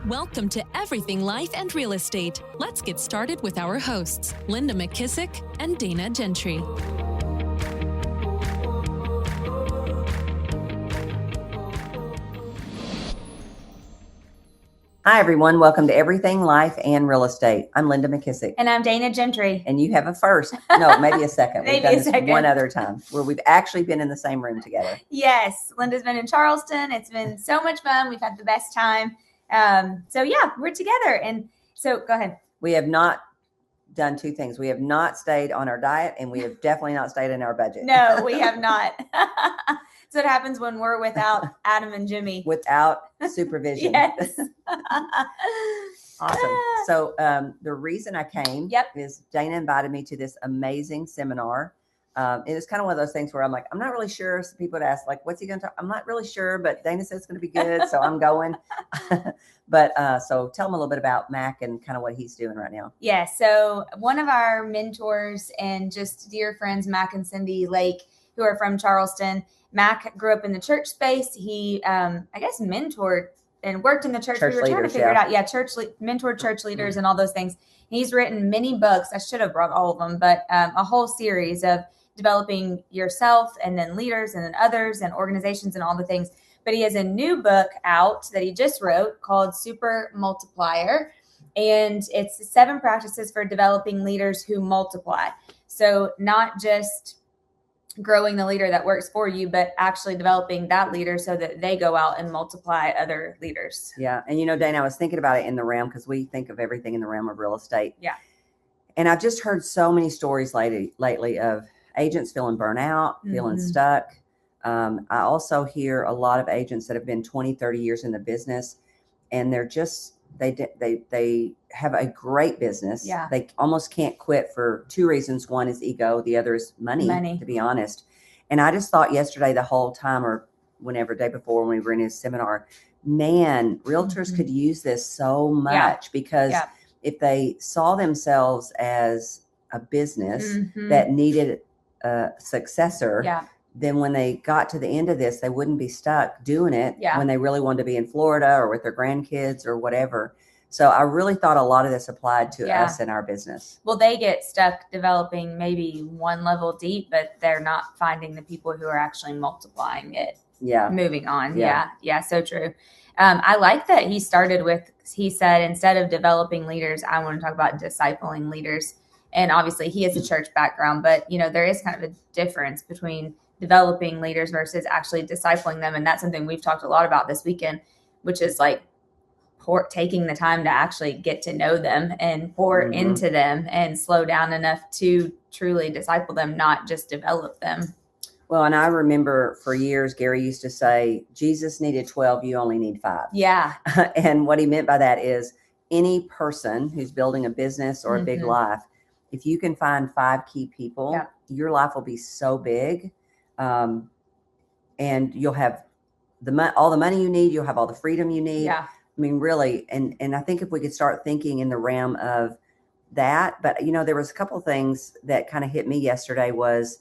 Welcome to Everything Life and Real Estate. Let's get started with our hosts, Linda McKissick and Dana Gentry. Hi, everyone. Welcome to Everything Life and Real Estate. I'm Linda McKissick. And I'm Dana Gentry. And you have a first. No, maybe a second. Maybe We've done a this second. one other time where we've actually been in the same room together. Yes. Linda's been in Charleston. It's been so much fun. We've had the best time. So yeah, we're together. And so go ahead. We have not done two things. We have not stayed on our diet, and we have definitely not stayed in our budget. No, we have not. So it happens when we're without Adam and Jimmy. Without supervision. Yes. Awesome. So the reason I came is Dana invited me to this amazing seminar. It was kind of one of those things where I'm like, I'm not really sure. So people would ask, like, what's he going to talk? I'm not really sure, but Dana says it's going to be good. So I'm going. But so tell him a little bit about Mac and kind of what he's doing right now. Yeah. So one of our mentors and just dear friends, Mac and Cindy Lake, who are from Charleston. Mac grew up in the church space. He, I guess, mentored and worked in the church. We were trying to figure it out. Yeah, mentored church leaders and all those things. He's written many books. I should have brought all of them, but a whole series of developing yourself and then leaders and then others and organizations and all the things. But he has a new book out that he just wrote called Super Multiplier. And it's 7 practices for developing leaders who multiply. So not just growing the leader that works for you, but actually developing that leader so that they go out and multiply other leaders. Yeah. And, you know, Dana, I was thinking about it in the realm because we think of everything in the realm of real estate. Yeah. And I've just heard so many stories lately of agents feeling burnout, feeling stuck. I also hear a lot of agents that have been 20, 30 years in the business, and they're just, they have a great business. Yeah. They almost can't quit for 2 reasons. One is ego. The other is money, to be honest. And I just thought yesterday, the whole time, or whenever, day before when we were in his seminar, man, realtors could use this so much because if they saw themselves as a business that needed a successor, then when they got to the end of this, they wouldn't be stuck doing it when they really wanted to be in Florida or with their grandkids or whatever. So I really thought a lot of this applied to us in our business. Well, they get stuck developing maybe one level deep, but they're not finding the people who are actually multiplying it. Yeah. Moving on. Yeah. So true. I like that he started with, he said, instead of developing leaders, I want to talk about discipling leaders. And obviously he has a church background, but, you know, there is kind of a difference between developing leaders versus actually discipling them. And that's something we've talked a lot about this weekend, which is like taking the time to actually get to know them and pour into them and slow down enough to truly disciple them, not just develop them. Well, and I remember for years, Gary used to say, Jesus needed 12, you only need 5. Yeah. And what he meant by that is any person who's building a business or a big life, if you can find 5 key people, your life will be so big. And you'll have all the money you need. You'll have all the freedom you need. Yeah. I mean, really. And I think if we could start thinking in the realm of that, but you know, there was a couple of things that kind of hit me yesterday was,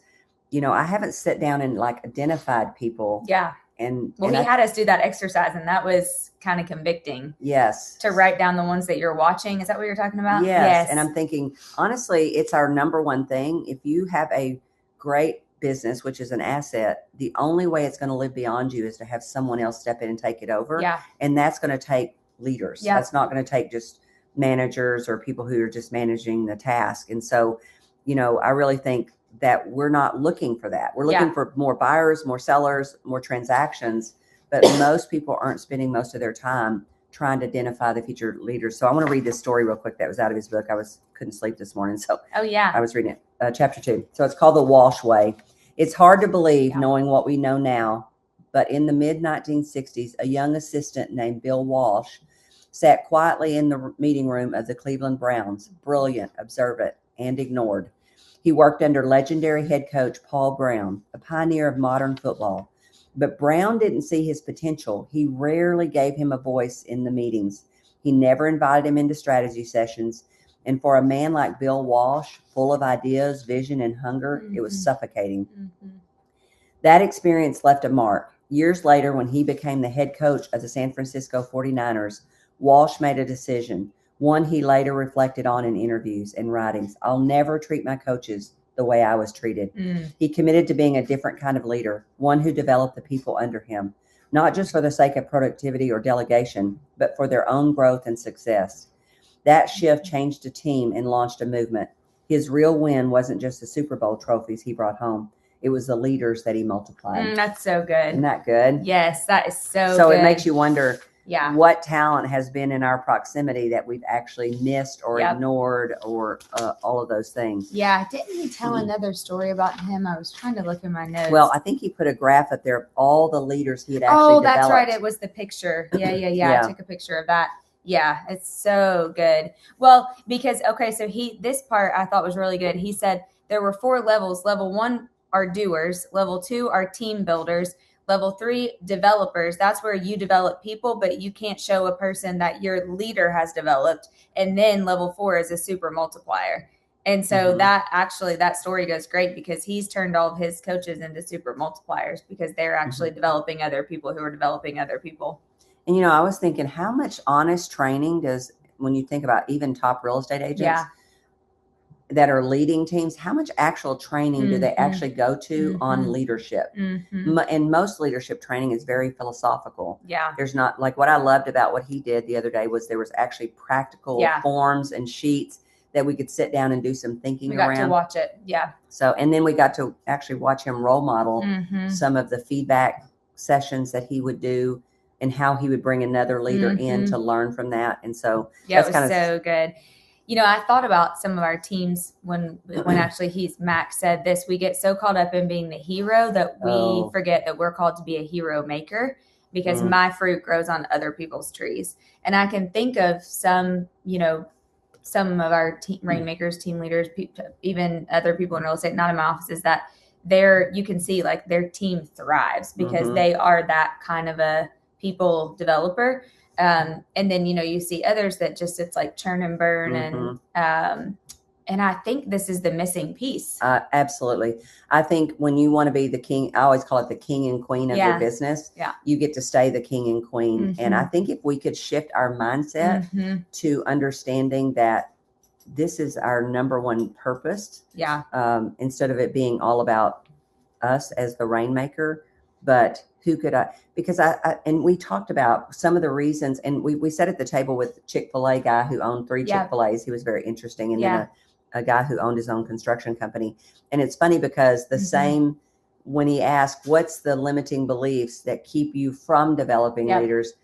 you know, I haven't sat down and like identified people. Yeah. And he had us do that exercise, and that was kind of convicting. Yes. To write down the ones that you're watching. Is that what you're talking about? Yes. And I'm thinking, honestly, it's our number one thing. If you have a great business, which is an asset, the only way it's going to live beyond you is to have someone else step in and take it over. Yeah. And that's going to take leaders. Yeah. That's not going to take just managers or people who are just managing the task. And so, you know, I really think that we're not looking for that. We're looking for more buyers, more sellers, more transactions, but most people aren't spending most of their time trying to identify the future leaders. So I want to read this story real quick that was out of his book. I couldn't sleep this morning. So I was reading it, chapter 2. So it's called The Walsh Way. It's hard to believe knowing what we know now, but in the mid 1960s, a young assistant named Bill Walsh sat quietly in the meeting room of the Cleveland Browns, brilliant, observant, and ignored. He worked under legendary head coach Paul Brown, a pioneer of modern football. But Brown didn't see his potential. He rarely gave him a voice in the meetings. He never invited him into strategy sessions. And for a man like Bill Walsh, full of ideas, vision, and hunger, it was suffocating. That experience left a mark. Years later, when he became the head coach of the San Francisco 49ers, Walsh made a decision, one he later reflected on in interviews and writings. I'll never treat my coaches the way I was treated. He committed to being a different kind of leader, one who developed the people under him, not just for the sake of productivity or delegation, but for their own growth and success. That shift changed a team and launched a movement. His real win wasn't just the Super Bowl trophies he brought home. It was the leaders that he multiplied. That's so good. Isn't that good? Yes, that is so good. So it makes you wonder what talent has been in our proximity that we've actually missed or ignored or all of those things. Yeah. Didn't he tell another story about him? I was trying to look in my notes. Well, I think he put a graph up there of all the leaders he had actually developed. That's right. It was the picture. Yeah. I took a picture of that. Yeah, it's so good. Well, because, so this part I thought was really good. He said there were 4 levels. Level 1 are doers. Level 2 are team builders. Level 3, developers. That's where you develop people, but you can't show a person that your leader has developed. And then level 4 is a super multiplier. And so that story goes great because he's turned all of his coaches into super multipliers because they're actually developing other people who are developing other people. And, I was thinking, how much honest training does, when you think about even top real estate agents that are leading teams, how much actual training do they actually go to on leadership? And most leadership training is very philosophical. Yeah. There's not, like, what I loved about what he did the other day was there was actually practical forms and sheets that we could sit down and do some thinking around. We got to watch it. Yeah. So, and then we got to actually watch him role model some of the feedback sessions that he would do and how he would bring another leader in to learn from that. And so that's it was so good. I thought about some of our teams when actually Mac said this, we get so caught up in being the hero that we forget that we're called to be a hero maker because my fruit grows on other people's trees. And I can think of some of our rainmakers, team leaders, even other people in real estate, not in my offices, that you can see like their team thrives because they are that kind of a people developer. And then, you see others that just, it's like churn and burn. And I think this is the missing piece. Absolutely. I think when you want to be the king, I always call it the king and queen of your business. Yeah. You get to stay the king and queen. And I think if we could shift our mindset to understanding that this is our number one purpose. Yeah. Instead of it being all about us as the rainmaker, but who could because and we talked about some of the reasons, and we sat at the table with Chick-fil-A guy who owned 3 Chick-fil-A's. He was very interesting. And then a guy who owned his own construction company. And it's funny because the same, when he asked, what's the limiting beliefs that keep you from developing leaders?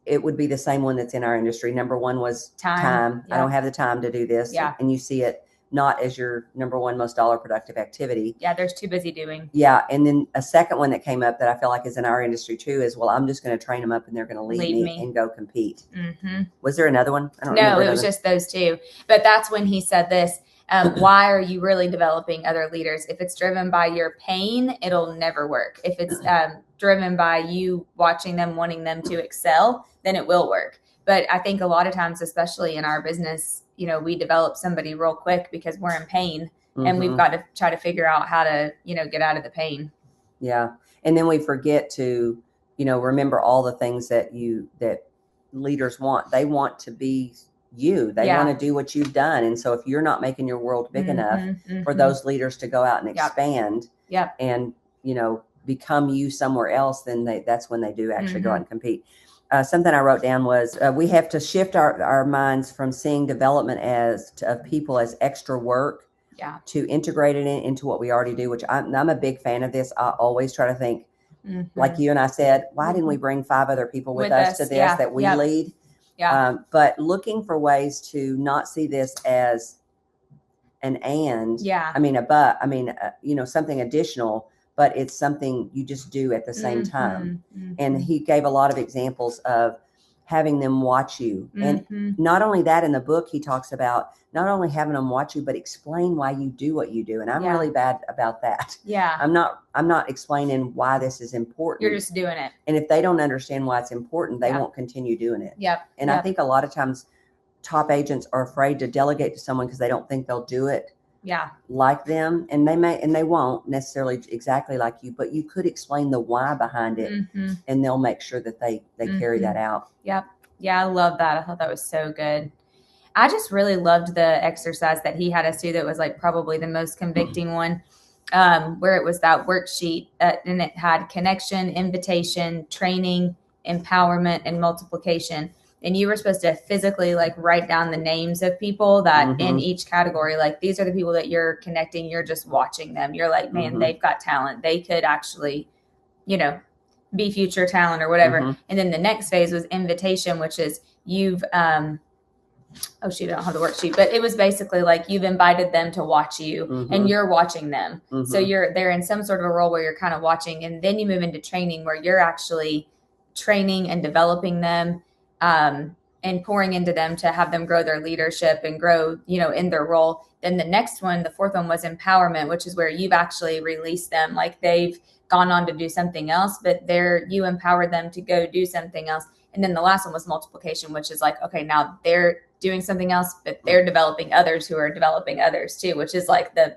It would be the same one that's in our industry. Number 1 was time. I don't have the time to do this. Yeah. And you see it not as your number 1 most dollar productive activity. Yeah, there's too busy doing. Yeah. And then a second one that came up that I feel like is in our industry too is, well, I'm just going to train them up and they're going to leave me and go compete. Was there another one? I don't know. No, it was just those 2. But that's when he said this. Why are you really developing other leaders? If it's driven by your pain, it'll never work. If it's driven by you watching them, wanting them to excel, then it will work. But I think a lot of times, especially in our business, we develop somebody real quick because we're in pain and we've got to try to figure out how to, get out of the pain. Yeah. And then we forget to, remember all the things that leaders want. They want to be you. They want to do what you've done. And so if you're not making your world big enough for those leaders to go out and expand and, become you somewhere else, then that's when they do actually go out and compete. Something I wrote down was we have to shift our minds from seeing development of people as extra work to integrate it into what we already do, which I'm a big fan of this. I always try to think, like you and I said, why didn't we bring 5 other people with us to this that we lead? Yeah. But looking for ways to not see this as an something additional, but it's something you just do at the same time. And he gave a lot of examples of having them watch you. And not only that, in the book, he talks about not only having them watch you, but explain why you do what you do. And I'm really bad about that. Yeah. I'm not explaining why this is important. You're just doing it. And if they don't understand why it's important, they won't continue doing it. Yep. And I think a lot of times top agents are afraid to delegate to someone because they don't think they'll do it like them. And they won't necessarily exactly like you, but you could explain the why behind it and they'll make sure that they carry that out. Yep. Yeah, I love that. I thought that was so good. I just really loved the exercise that he had us do that was like probably the most convicting one, where it was that worksheet and it had connection, invitation, training, empowerment, and multiplication. And you were supposed to physically like write down the names of people that in each category, like these are the people that you're connecting. You're just watching them. You're like, man, they've got talent. They could actually, you know, be future talent or whatever. And then the next phase was invitation, which is you've, oh shoot, I don't have the worksheet, but it was basically like you've invited them to watch you and you're watching them. So they're in some sort of a role where you're kind of watching, and then you move into training where you're actually training and developing them, and pouring into them to have them grow their leadership and grow, in their role. Then the next one, the fourth one was empowerment, which is where you've actually released them. Like they've gone on to do something else, but you empowered them to go do something else. And then the last one was multiplication, which is like, okay, now they're doing something else, but they're developing others who are developing others too, which is like the,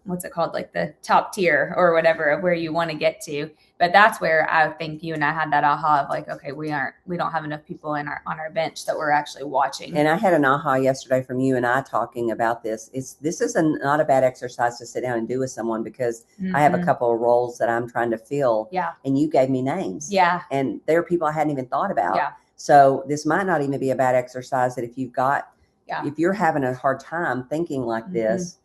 what's it called? Like the top tier or whatever of where you want to get to. But that's where I think you and I had that aha of like, okay, we don't have enough people on our bench that we're actually watching. And I had an aha yesterday from you and I talking about this. This is not a bad exercise to sit down and do with someone, because I have a couple of roles that I'm trying to fill. Yeah. And you gave me names. Yeah. And there are people I hadn't even thought about. Yeah. So this might not even be a bad exercise, that if you're having a hard time thinking like this,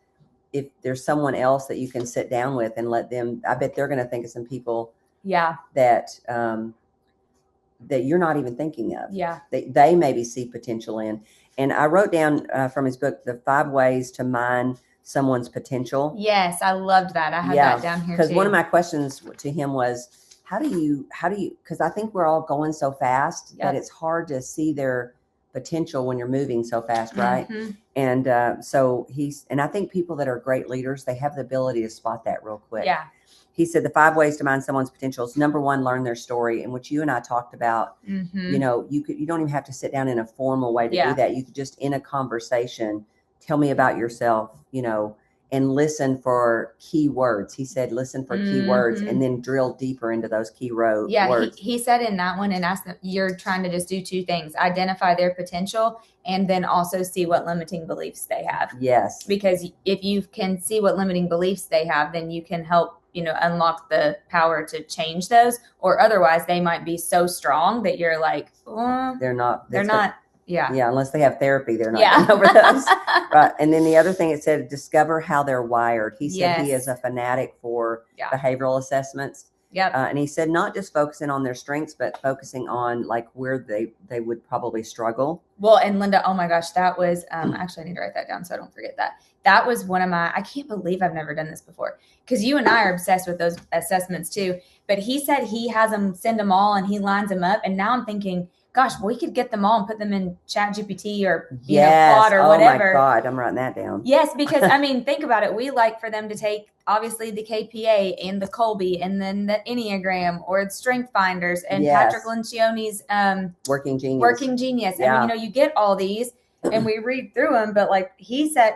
if there's someone else that you can sit down with and let them, I bet they're going to think of some people that you're not even thinking of. Yeah. They maybe see potential in. And I wrote down from his book, the 5 ways to mine someone's potential. Yes. I loved that. I had that down here too. Because one of my questions to him was, how do you, because I think we're all going so fast that it's hard to see their potential when you're moving so fast. Right. And and I think people that are great leaders, they have the ability to spot that real quick. Yeah. He said the 5 ways to mine someone's potential is, number 1, learn their story, in which you and I talked about. You don't even have to sit down in a formal way to do that. You could just, in a conversation, tell me about yourself, and listen for key words. He said, listen for key words, and then drill deeper into those key words. Yeah, he said in that one, and ask them, you're trying to just do 2 things: identify their potential, and then also see what limiting beliefs they have. Yes. Because if you can see what limiting beliefs they have, then you can help, unlock the power to change those. Or otherwise, they might be so strong that you're like, oh, they're not. Yeah. Unless they have therapy, they're not getting over those. Right. And then the other thing it said, discover how they're wired. He said he is a fanatic for behavioral assessments. Yep. And he said not just focusing on their strengths, but focusing on like where they would probably struggle. Well, and Linda, oh my gosh, that was actually I need to write that down so I don't forget that. That was one of I can't believe I've never done this before, because you and I are obsessed with those assessments too. But he said he has them send them all and he lines them up. And now I'm thinking, gosh, we could get them all and put them in ChatGPT or Claude or whatever. Oh my God, I'm writing that down. Yes, because think about it. We like for them to take obviously the KPA and the Colby and then the Enneagram or the Strength Finders and Patrick Lencioni's Working Genius. Yeah. And you get all these and we read through them, but like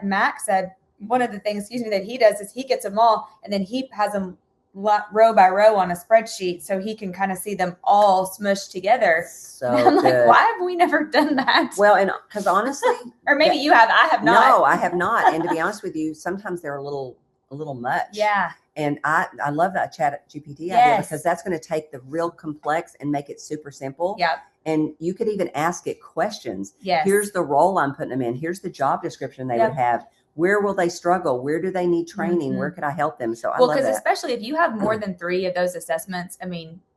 Mac said, one of the things, that he does is he gets them all and then he has them row by row on a spreadsheet so he can kind of see them all smushed together. So I'm like, why have we never done that? Well, and because honestly, or maybe you have, I have not. No, I have not. And to be honest with you, sometimes they're a little much. Yeah. And I love that ChatGPT idea, because that's going to take the real complex and make it super simple. Yeah. And you could even ask it questions. Yes. Here's the role I'm putting them in. Here's the job description they would have. Where will they struggle? Where do they need training? Where could I help them? So I love that. Because especially if you have more than 3 of those assessments,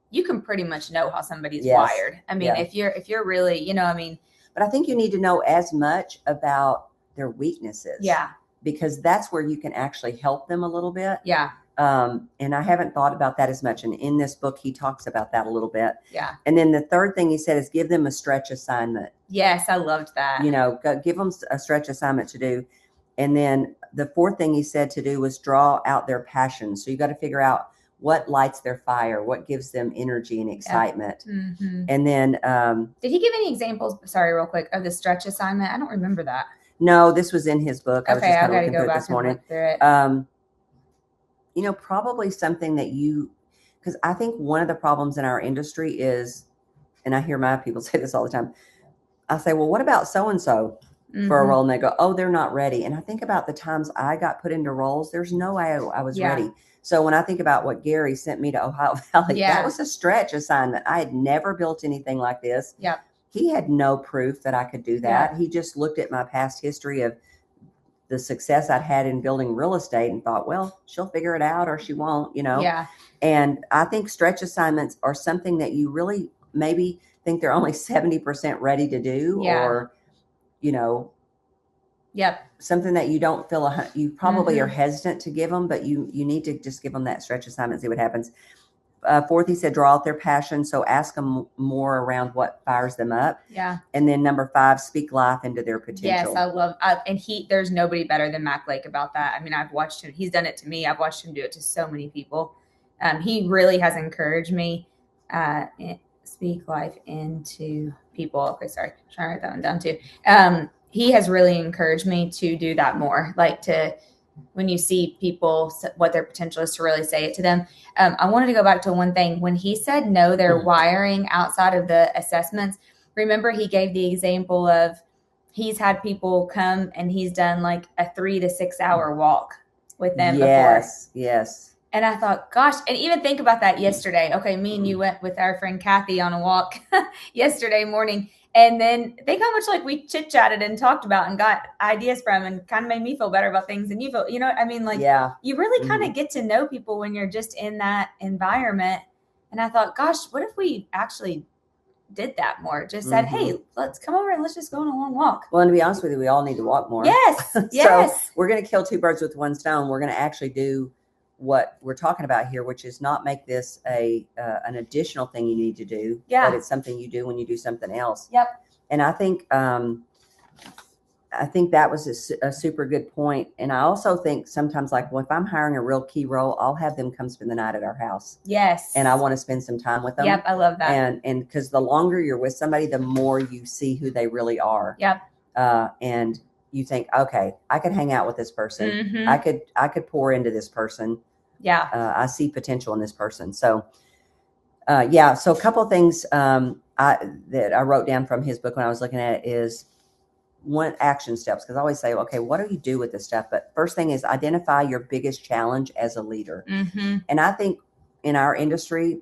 you can pretty much know how somebody's wired. If you're really, But I think you need to know as much about their weaknesses. Yeah. Because that's where you can actually help them a little bit. Yeah. And I haven't thought about that as much. And in this book, he talks about that a little bit. Yeah. And then the third thing he said is give them a stretch assignment. Yes, I loved that. Give them a stretch assignment to do. And then the fourth thing he said to do was draw out their passions. So you got to figure out what lights their fire, what gives them energy and excitement. Mm-hmm. And then did he give any examples, sorry, real quick, of the stretch assignment? I don't remember that. No, this was in his book. Okay, I was just kind of looking go through it back this morning. And look through it. Probably something that because I think one of the problems in our industry is, and I hear my people say this all the time. I say, well, what about so-and-so for a role? And they go, oh, they're not ready. And I think about the times I got put into roles. There's no way I was ready. So when I think about what Gary sent me to Ohio Valley, that was a stretch assignment. I had never built anything like this. Yep. He had no proof that I could do that. He just looked at my past history of the success I'd had in building real estate and thought, well, she'll figure it out or she won't, Yeah. And I think stretch assignments are something that you really maybe think they're only 70% ready to do, or, something that you don't feel, you probably are hesitant to give them, but you need to just give them that stretch assignment, see what happens. Fourth, he said, draw out their passion. So ask them more around what fires them up. Yeah. And then number 5, speak life into their potential. Yes, I love, and there's nobody better than Mac Lake about that. I mean, I've watched him, he's done it to me. I've watched him do it to so many people. He really has encouraged me, speak life into people. Okay. Sorry. I'm trying to write that one down too. He has really encouraged me to do that more, like when you see people, what their potential is, to really say it to them. I wanted to go back to one thing. When he said, no, they're wiring outside of the assessments. Remember, he gave the example of he's had people come and he's done like a 3 to 6 hour walk with them before. Yes. And I thought, gosh, and even think about that yesterday. Okay, me and you went with our friend Kathy on a walk yesterday morning. And then think how much like we chit chatted and talked about and got ideas from, and kind of made me feel better about things. And you feel, I mean, like you really kind of get to know people when you're just in that environment. And I thought, gosh, what if we actually did that more? Just said, hey, let's come over and let's just go on a long walk. Well, and to be honest with you, we all need to walk more. Yes. So we're going to kill 2 birds with one stone. We're going to actually do what we're talking about here, which is not make this an additional thing you need to do, but it's something you do when you do something else. Yep. And I think that was a super good point. And I also think sometimes, like, well, if I'm hiring a real key role, I'll have them come spend the night at our house. Yes. And I want to spend some time with them. Yep. I love that. And because the longer you're with somebody, the more you see who they really are. Yep. And you think, okay, I could hang out with this person. I could pour into this person. Yeah. I see potential in this person. So, so a couple of things that I wrote down from his book when I was looking at it is one, action steps. Because I always say, okay, what do you do with this stuff? But first thing is identify your biggest challenge as a leader. And I think in our industry,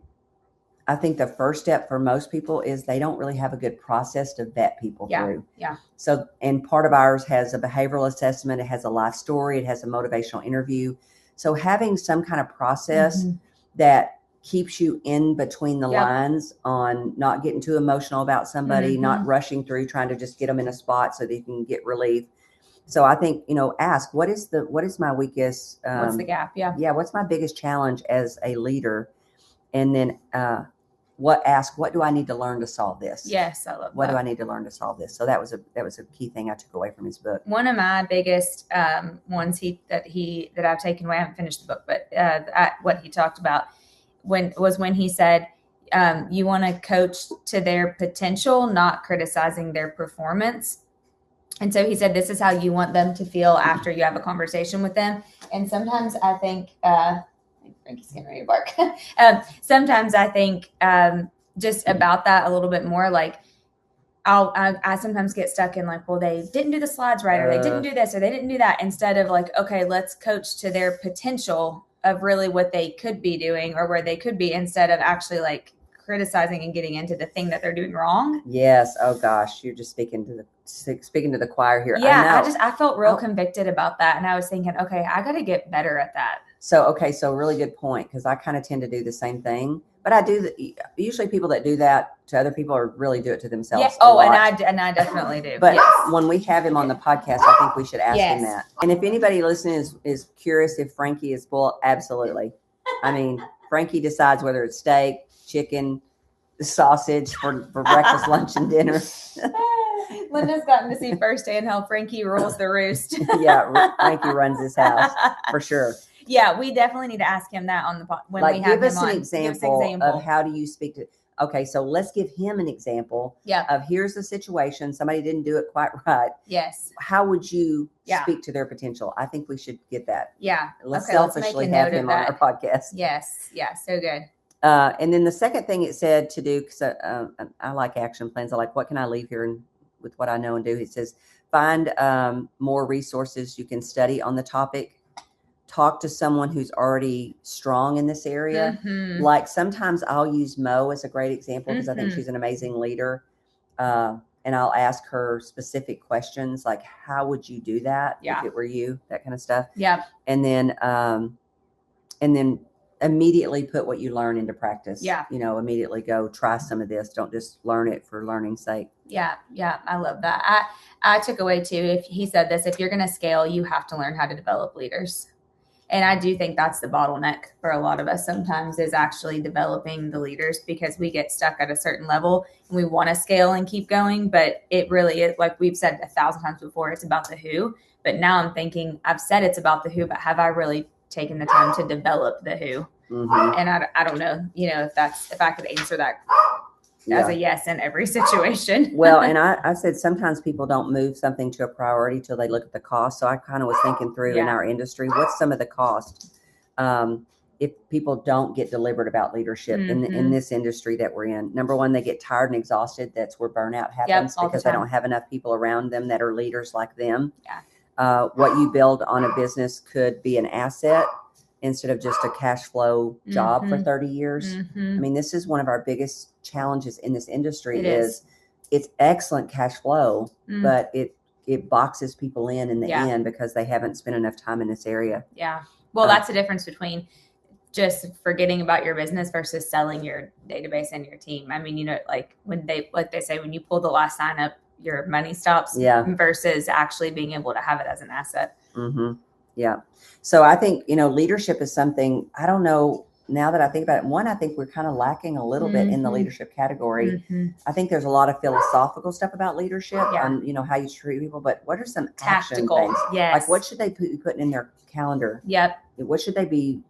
I think the first step for most people is they don't really have a good process to vet people through. Yeah. So, and part of ours has a behavioral assessment. It has a life story. It has a motivational interview. So having some kind of process that keeps you in between the lines on not getting too emotional about somebody, not rushing through, trying to just get them in a spot so that you can get relief. So I think, ask, what is my weakest, what's the gap? Yeah. What's my biggest challenge as a leader? And then, what do I need to learn to solve this? Yes. I love that. What do I need to learn to solve this? So that was a key thing I took away from his book. One of my biggest ones that I've taken away, I haven't finished the book, but what he talked about when he said, you want to coach to their potential, not criticizing their performance. And so he said, this is how you want them to feel after you have a conversation with them. And sometimes I think, Frankie's getting ready to bark. Sometimes I think just about that a little bit more, like I sometimes get stuck in like, well, they didn't do the slides right, or they didn't do this, or they didn't do that, instead of like, okay, let's coach to their potential of really what they could be doing or where they could be, instead of actually like criticizing and getting into the thing that they're doing wrong. Yes. Oh gosh, you're just speaking to the choir here. Yeah. I felt real convicted about that. And I was thinking, okay, I got to get better at that. So really good point. Cause I kind of tend to do the same thing, but I do usually people that do that to other people or really do it to themselves. Yeah. Oh, and I definitely do. But when we have him on the podcast, I think we should ask him that. And if anybody listening is curious if Frankie is full, absolutely. I mean, Frankie decides whether it's steak, chicken, sausage for breakfast, lunch, and dinner. Linda's gotten to see firsthand how Frankie rules the roost. Frankie runs this house for sure. Yeah, we definitely need to ask him that on the when we have him on. Give us an example of how do you speak to. Okay, so let's give him an example of here's the situation. Somebody didn't do it quite right. Yes. How would you speak to their potential? I think we should get that. Yeah. Let's selfishly have him on our podcast. Yes. Yeah. So good. And then the second thing it said to do, because I like action plans. I like, what can I leave here and with what I know and do? It says, find more resources you can study on the topic. Talk to someone who's already strong in this area. Mm-hmm. Like sometimes I'll use Mo as a great example because I think she's an amazing leader. And I'll ask her specific questions like, how would you do that if it were you? That kind of stuff. Yeah. And then immediately put what you learn into practice. Yeah. Immediately go try some of this. Don't just learn it for learning's sake. Yeah. Yeah. I love that. I took away too, if he said this, if you're going to scale, you have to learn how to develop leaders. And I do think that's the bottleneck for a lot of us sometimes, is actually developing the leaders, because we get stuck at a certain level and we want to scale and keep going. But it really is, like we've said 1,000 times before, it's about the who. But now I'm thinking, I've said it's about the who, but have I really taken the time to develop the who? Mm-hmm. And I don't know, if I could answer that as a yes in every situation. Well, and I said sometimes people don't move something to a priority till they look at the cost. So I kind of was thinking through in our industry, what's some of the cost if people don't get deliberate about leadership in this industry that we're in? Number one, they get tired and exhausted. That's where burnout happens because they don't have enough people around them that are leaders like them. Yeah. What you build on a business could be an asset instead of just a cash flow job for 30 years. I mean, this is one of our biggest challenges in this industry is it's excellent cash flow, but it boxes people in the end because they haven't spent enough time in this area. Yeah. Well, that's the difference between just forgetting about your business versus selling your database and your team. I mean, like they say, when you pull the last sign up, your money stops versus actually being able to have it as an asset. Mm-hmm. Yeah. So I think, leadership is something, I don't know, now that I think about it, one, I think we're kind of lacking a little bit in the leadership category. I think there's a lot of philosophical stuff about leadership and, how you treat people, but what are some tactical action things? Yes. Like what should they be putting in their calendar? Yep. What should they be,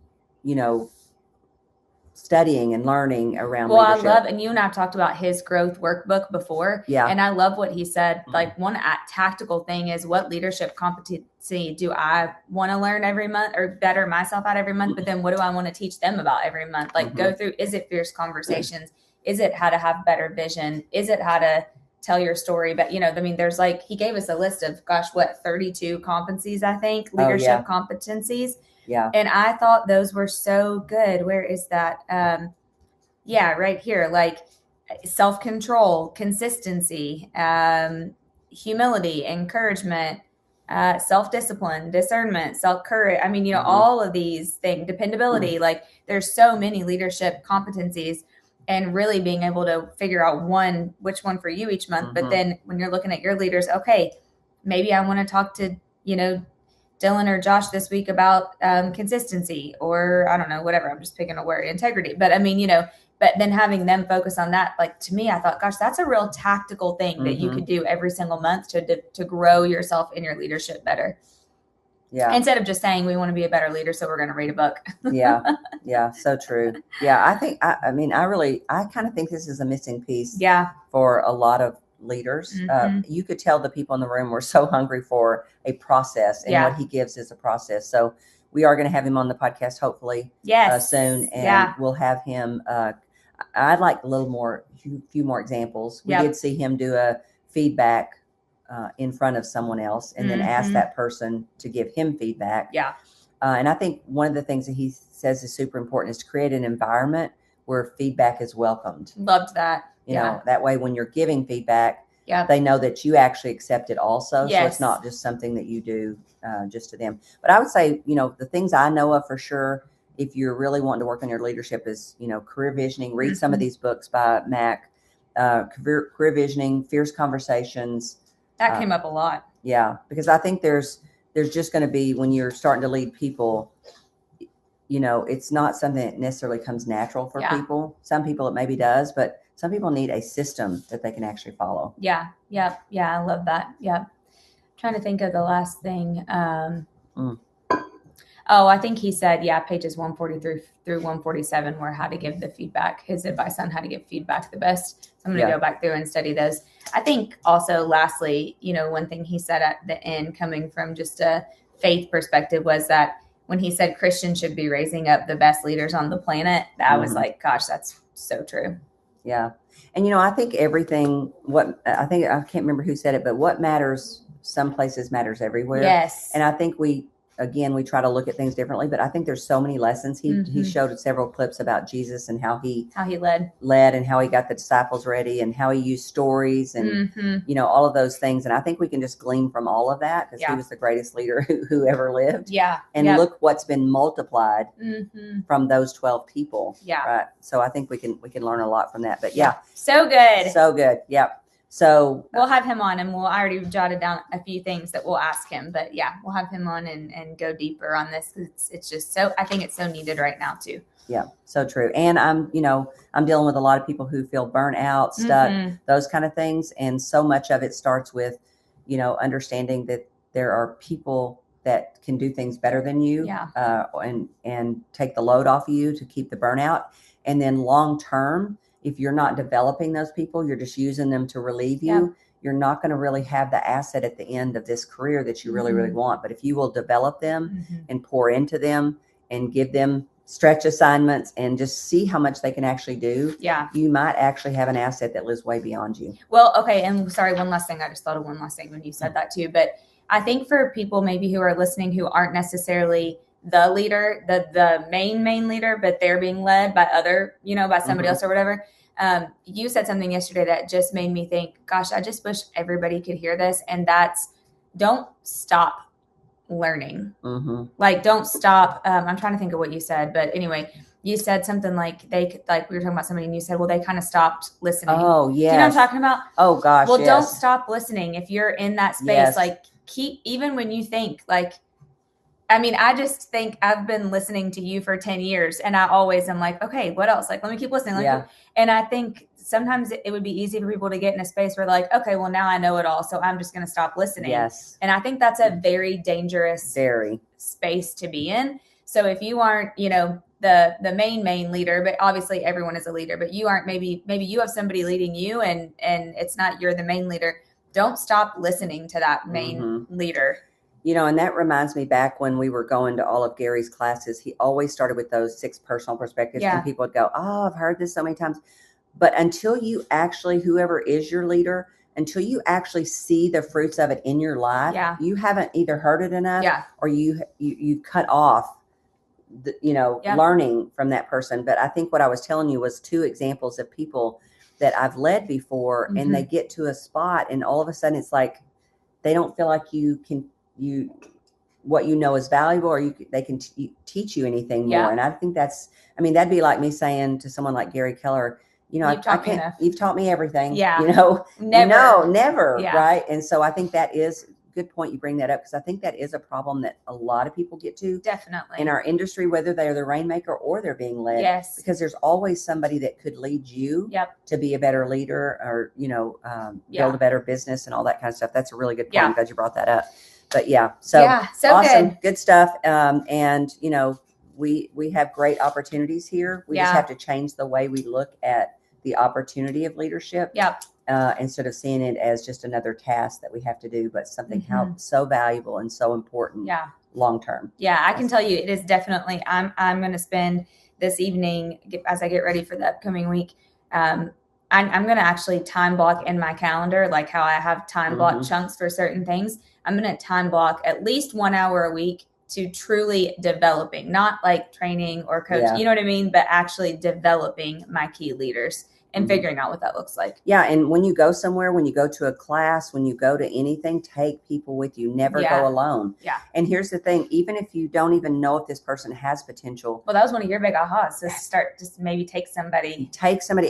studying and learning around I leadership? love, and you and I talked about his growth workbook before. Yeah. And I love what he said. Like one tactical thing is, what leadership competency do I want to learn every month or better myself at every month? But then what do I want to teach them about every month? Like go through, is it fierce conversations? Is it how to have better vision? Is it how to tell your story? But, there's he gave us a list of, 32 competencies, I think, leadership competencies. Yeah. And I thought those were so good. Where is that? Right here, like self-control, consistency, humility, encouragement, self-discipline, discernment, self-courage. I mean, all of these things, dependability, like there's so many leadership competencies, and really being able to figure out which one for you each month. But then when you're looking at your leaders, okay, maybe I want to talk to, Dylan or Josh this week about consistency, or I don't know, whatever. I'm just picking a word, integrity. But I mean, but then having them focus on that, like to me, I thought, gosh, that's a real tactical thing that you could do every single month to grow yourself in your leadership better. Yeah. Instead of just saying we want to be a better leader, so we're going to read a book. Yeah. Yeah. So true. Yeah. I think, I kind of think this is a missing piece for a lot of leaders. You could tell the people in the room were so hungry for a process, and what he gives is a process. So we are going to have him on the podcast hopefully soon, and we'll have him. I'd like a few more examples. We did see him do a feedback in front of someone else, and then ask that person to give him feedback. Yeah. And I think one of the things that he says is super important is to create an environment where feedback is welcomed. Loved that. That way when you're giving feedback, Yep. they know that you actually accept it also. Yes. So it's not just something that you do just to them. But I would say, the things I know of for sure, if you're really wanting to work on your leadership, is, career visioning. Read some of these books by Mac, career visioning, fierce conversations. That came up a lot. Yeah, because I think there's just going to be, when you're starting to lead people, it's not something that necessarily comes natural for people. Some people it maybe does, but some people need a system that they can actually follow. Yeah. Yeah. Yeah. I love that. Yeah. Trying to think of the last thing. I think he said, pages 143 through 147 were how to give the feedback, his advice on how to give feedback the best. So I'm going to go back through and study those. I think also lastly, one thing he said at the end, coming from just a faith perspective, was that when he said Christians should be raising up the best leaders on the planet, I was like, gosh, that's so true. Yeah. And, I think I can't remember who said it, but what matters some places matters everywhere. Yes. And I think we try to look at things differently, but I think there's so many lessons. He showed several clips about Jesus and how he led and how he got the disciples ready and how he used stories and, all of those things. And I think we can just glean from all of that because he was the greatest leader who ever lived. Yeah. And look what's been multiplied from those 12 people. Yeah. Right. So I think we can learn a lot from that, but So good. So good. Yeah. So we'll have him on, and I already jotted down a few things that we'll ask him, but we'll have him on and go deeper on this. It's just I think it's so needed right now too. Yeah, so true. And I'm dealing with a lot of people who feel burnt out, stuck, those kind of things. And so much of it starts with, understanding that there are people that can do things better than you, and take the load off of you to keep the burnout. And then long term, if you're not developing those people, you're just using them to relieve you. You're not going to really have the asset at the end of this career that you really, really want. But if you will develop them and pour into them and give them stretch assignments and just see how much they can actually do, you might actually have an asset that lives way beyond you. Well, okay. And sorry, one last thing. I just thought of one last thing when you said that too. But I think for people maybe who are listening who aren't necessarily the leader, the main leader, but they're being led by by somebody else or whatever. You said something yesterday that just made me think, gosh, I just wish everybody could hear this. And that's, don't stop learning. Like, don't stop. I'm trying to think of what you said, but anyway, you said something like we were talking about somebody and you said, well, they kind of stopped listening. Oh, yeah. Do you know what I'm talking about? Oh gosh. Well, don't stop listening. If you're in that space, like even when you think I just think I've been listening to you for 10 years and I always am like, okay, what else? Like, let me keep listening. And I think sometimes it would be easy for people to get in a space where like, okay, well now I know it all. So I'm just going to stop listening. Yes. And I think that's a very dangerous space to be in. So if you aren't, the main leader, but obviously everyone is a leader, but you aren't, maybe you have somebody leading you and it's not, you're the main leader. Don't stop listening to that main leader. And that reminds me back when we were going to all of Gary's classes, he always started with those 6 personal perspectives and people would go, oh, I've heard this so many times. But until you actually, whoever is your leader, until you actually see the fruits of it in your life, you haven't either heard it enough or you cut off, learning from that person. But I think what I was telling you was 2 examples of people that I've led before and they get to a spot and all of a sudden it's like, they don't feel like what is valuable or they can teach you anything more. And I think that'd be like me saying to someone like Gary Keller, you've taught me everything. Never. Right. And so I think that is a good point. You bring that up because I think that is a problem that a lot of people get to definitely in our industry, whether they're the rainmaker or they're being led. Yes. Because there's always somebody that could lead you to be a better leader or, build a better business and all that kind of stuff. That's a really good point. I'm glad you brought that up. But so awesome. Good stuff. And, we have great opportunities here. We just have to change the way we look at the opportunity of leadership. Instead of seeing it as just another task that we have to do, but something so valuable and so important long term. I can tell you it is definitely, I'm going to spend this evening as I get ready for the upcoming week. I'm going to actually time block in my calendar, like how I have time block chunks for certain things. I'm going to time block at least 1 hour a week to truly developing, not like training or coach, you know what I mean? But actually developing my key leaders and figuring out what that looks like. Yeah. And when you go somewhere, when you go to a class, when you go to anything, take people with you, never go alone. Yeah. And here's the thing, even if you don't even know if this person has potential. Well, that was one of your big ahas, just maybe take somebody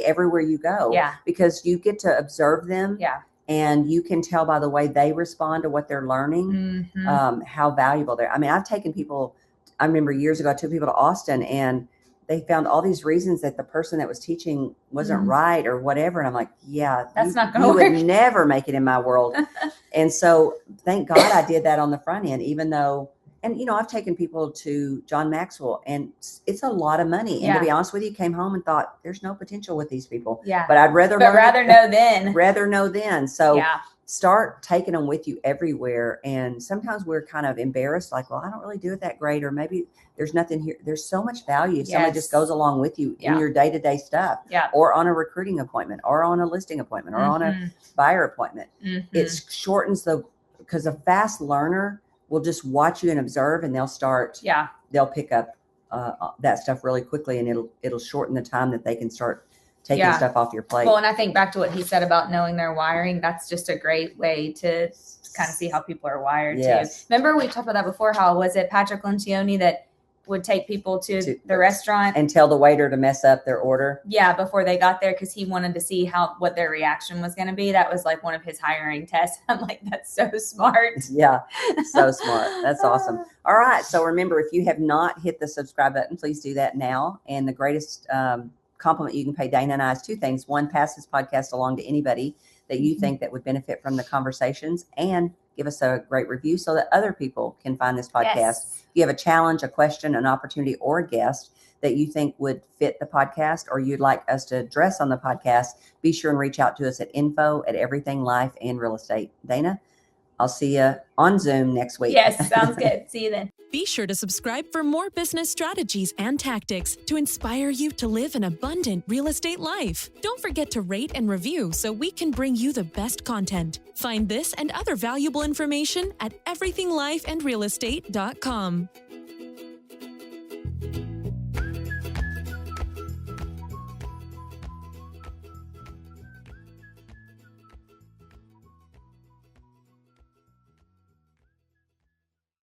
everywhere you go. Yeah. Because you get to observe them. Yeah. And you can tell by the way they respond to what they're learning, how valuable they're. I mean, I've taken people, I remember years ago, I took people to Austin and they found all these reasons that the person that was teaching wasn't right or whatever. And I'm like, that's not going to work. You would never make it in my world. And so thank God I did that on the front end, even though, and I've taken people to John Maxwell and it's a lot of money. And to be honest with you, came home and thought there's no potential with these people. Yeah. But I'd rather know then. Rather know then. So, start taking them with you everywhere. And sometimes we're kind of embarrassed, like, well, I don't really do it that great, or maybe there's nothing here. There's so much value if somebody just goes along with you in your day-to-day stuff, or on a recruiting appointment, or on a listing appointment, or on a buyer appointment. It shortens because a fast learner will just watch you and observe, and they'll pick up that stuff really quickly, and it'll shorten the time that they can start taking stuff off your plate. Well, and I think back to what he said about knowing their wiring, that's just a great way to kind of see how people are wired too. Remember we talked about that before, how was it Patrick Lencioni that would take people to the restaurant and tell the waiter to mess up their order? Yeah, before they got there, because he wanted to see what their reaction was going to be. That was like one of his hiring tests. I'm like, that's so smart. Yeah, so smart. That's awesome. All right. So remember, if you have not hit the subscribe button, please do that now. And the greatest compliment you can pay Dana and I is 2 things. 1, pass this podcast along to anybody that you think that would benefit from the conversations, and give us a great review so that other people can find this podcast. If you have a challenge, a question, an opportunity, or a guest that you think would fit the podcast, or you'd like us to address on the podcast, be sure and reach out to us at info@everything life and real estate. Dana, I'll see you on Zoom next week. Yes, sounds good. See you then. Be sure to subscribe for more business strategies and tactics to inspire you to live an abundant real estate life. Don't forget to rate and review so we can bring you the best content. Find this and other valuable information at everythinglifeandrealestate.com.